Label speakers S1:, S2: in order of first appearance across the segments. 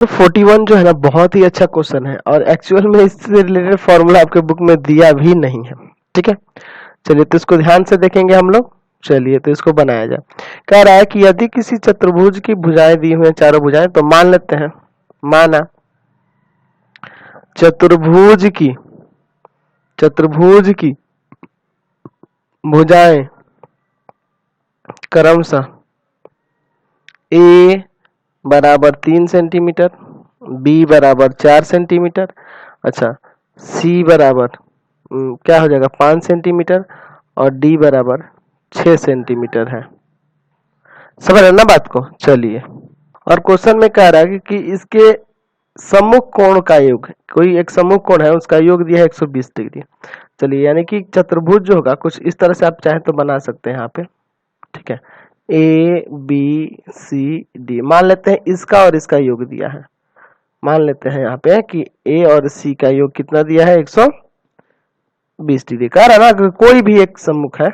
S1: तो 41 जो है ना बहुत ही अच्छा क्वेश्चन है और एक्चुअल में इससे रिलेटेड फॉर्मूला आपके बुक में दिया भी नहीं है। ठीक है, चलिए तो इसको ध्यान से देखेंगे हम लोग। चलिए तो इसको बनाया जाए। कह रहा है कि यदि किसी चतुर्भुज की भुजाएं दी हुई हैं, चारों भुजाएं, तो मान लेते हैं, माना चतुर्भुज की भुजाएं क्रमशः ए बराबर 3 सेंटीमीटर, बी बराबर 4 सेंटीमीटर, अच्छा सी बराबर क्या हो जाएगा 5 सेंटीमीटर और डी बराबर 6 सेंटीमीटर है। समझ रहे ना बात को। चलिए, और क्वेश्चन में कह रहा है कि इसके सम्मुख कोण का योग, कोई एक सम्मुख कोण है उसका योग दिया है 120 डिग्री। चलिए, यानी कि चतुर्भुज जो होगा कुछ इस तरह से आप चाहें तो बना सकते हैं यहाँ पे। ठीक है, ए बी सी डी, मान लेते हैं इसका और इसका योग दिया है। मान लेते हैं यहाँ पे कि ए और सी का योग कितना दिया है 120 डिग्री। कह रहा है ना कोई भी एक सम्मुख है,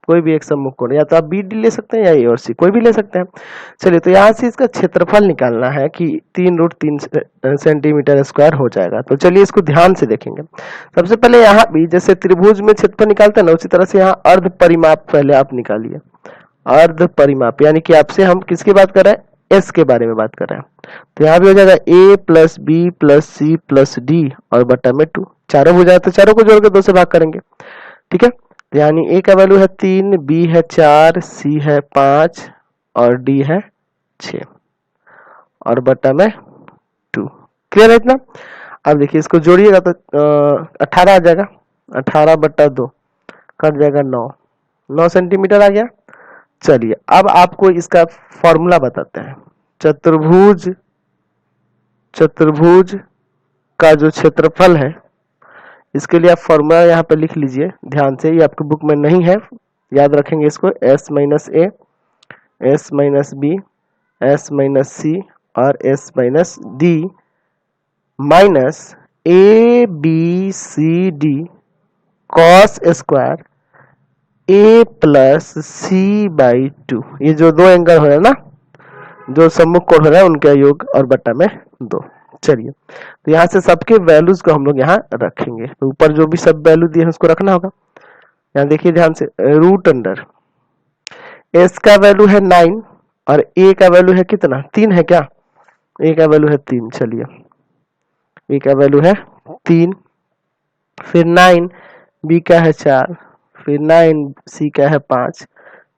S1: कोई भी एक सम्मुख कोण, या तो आप बी डी ले सकते हैं या ए और सी, कोई भी ले सकते हैं। चलिए, तो यहाँ से इसका क्षेत्रफल निकालना है कि 3√3 सेंटीमीटर स्क्वायर हो जाएगा। तो चलिए इसको ध्यान से देखेंगे। सबसे पहले यहाँ भी जैसे त्रिभुज में क्षेत्रफल निकालते हैं ना, उसी तरह से यहाँ अर्ध परिमाप पहले आप निकालिए। अर्ध परिमाप यानी कि आपसे हम किसकी बात कर रहे हैं, एस के बारे में बात कर रहे हैं। तो यहाँ भी हो जाएगा A plus B plus C plus D और बटा में 2, चारों हो जाए तो चारों को जोड़ के 2 से भाग करेंगे। ठीक है, यानी ए का वैल्यू है 3, बी है 4, सी है 5 और डी है 6 और बटा में 2। क्लियर है इतना। अब देखिए इसको जोड़िएगा तो 18 आ जाएगा, 18 बटा 2 कट जाएगा 9 सेंटीमीटर आ गया। चलिए, अब आपको इसका फॉर्मूला बताते हैं। चतुर्भुज का जो क्षेत्रफल है, इसके लिए आप फॉर्मूला यहाँ पे लिख लीजिए ध्यान से, ये आपके बुक में नहीं है, याद रखेंगे इसको। s minus A, s minus B, s minus C और s minus D minus A B C D cos square a plus C by 2। ये जो दो एंगल हो रहा है ना, जो सम्मुख कोण हो रहा है, उनका योग और बटा में 2। चलिए, तो यहाँ से सबके वैल्यूज को हम लोग यहाँ रखेंगे। तो ऊपर जो भी सब वैल्यू दिए हैं उसको रखना होगा। यहाँ देखिए ध्यान से, रूट अंडर एस का वैल्यू है 9 और ए का वैल्यू है कितना, 3 है क्या, ए का वैल्यू है 3। चलिए, ए का वैल्यू है 3, फिर 9, बी का है 4, फिर 9, सी का है 5,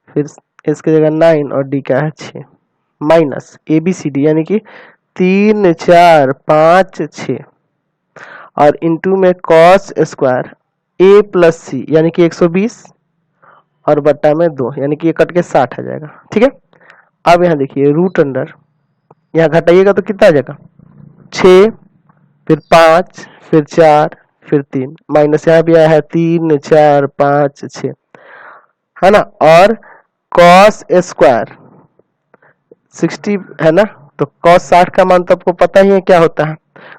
S1: फिर इसकी जगह 9 और डी का है 6 minus A B C D यानी कि 3 4 5 6 और इंटू में cos square A plus C यानी कि 120 और बट्टा में 2 यानी कि ये कट के 60 आ जाएगा। ठीक है, अब यहाँ देखिए रूट अंडर, यहाँ घटाइएगा तो कितना आ जाएगा 6, फिर 5, फिर 4, फिर 3 माइनस यहाँ भी आया है 3 4 5 6 है ना, और कॉस स्क्वायर 60 है ना, तो कॉस 60 का मान तो आपको पता ही है क्या होता है।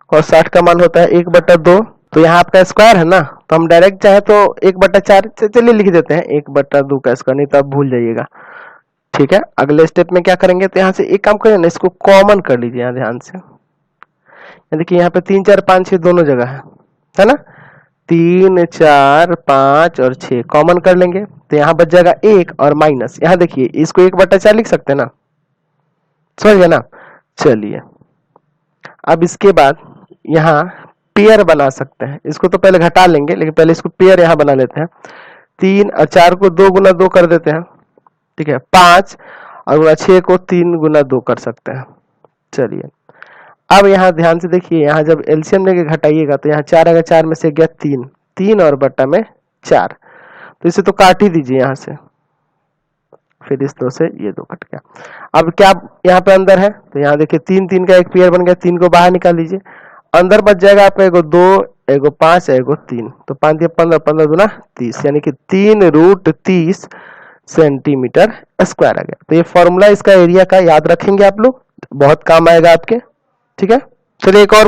S1: कॉस 60 का मान होता है 1/2। तो यहाँ आपका स्क्वायर है ना, तो हम डायरेक्ट चाहे तो 1/4 चलिए लिख देते हैं, 1/2 का स्क्वायर, नहीं तो आप भूल जाइएगा। ठीक है, अगले स्टेप में क्या करेंगे, तो यहाँ से एक काम करें ना, इसको कॉमन कर लीजिए यहाँ ध्यान से। देखिए यहाँ पे 3 4 5 6 दोनों जगह है ना, 3 4 5 और 6 कॉमन कर लेंगे तो यहाँ बच जाएगा 1 और माइनस, यहाँ देखिए इसको 1/4 लिख सकते हैं ना, समझ गए ना। चलिए, अब इसके बाद यहाँ पेयर बना सकते हैं, इसको तो पहले घटा लेंगे लेकिन पहले इसको पेयर यहाँ बना लेते हैं। 3 और 4 को 2 गुना 2 कर देते हैं। ठीक है, 5 और 6 को 3 गुना 2 कर सकते हैं। चलिए, अब यहाँ ध्यान से देखिए, यहाँ जब एलसीएम लेके घटाइएगा तो यहाँ 4 आएगा, 4 में से गया 3 और बट्टा में 4, तो इसे तो काट ही दीजिए यहाँ से, फिर इस 2 से ये 2 कट गया। अब क्या यहाँ पे अंदर है, तो यहाँ देखिए 3 3 का एक पेयर बन गया, 3 को बाहर निकाल लीजिए, अंदर बच जाएगा आपका एगो 2 एगो 5 एगो 3, तो 5 या 15 15 दूना 30 यानी कि 3√30 सेंटीमीटर स्क्वायर आ गया। तो ये फॉर्मूला इसका एरिया का याद रखेंगे आप लोग, बहुत काम आएगा आपके। ठीक है, चलिए एक और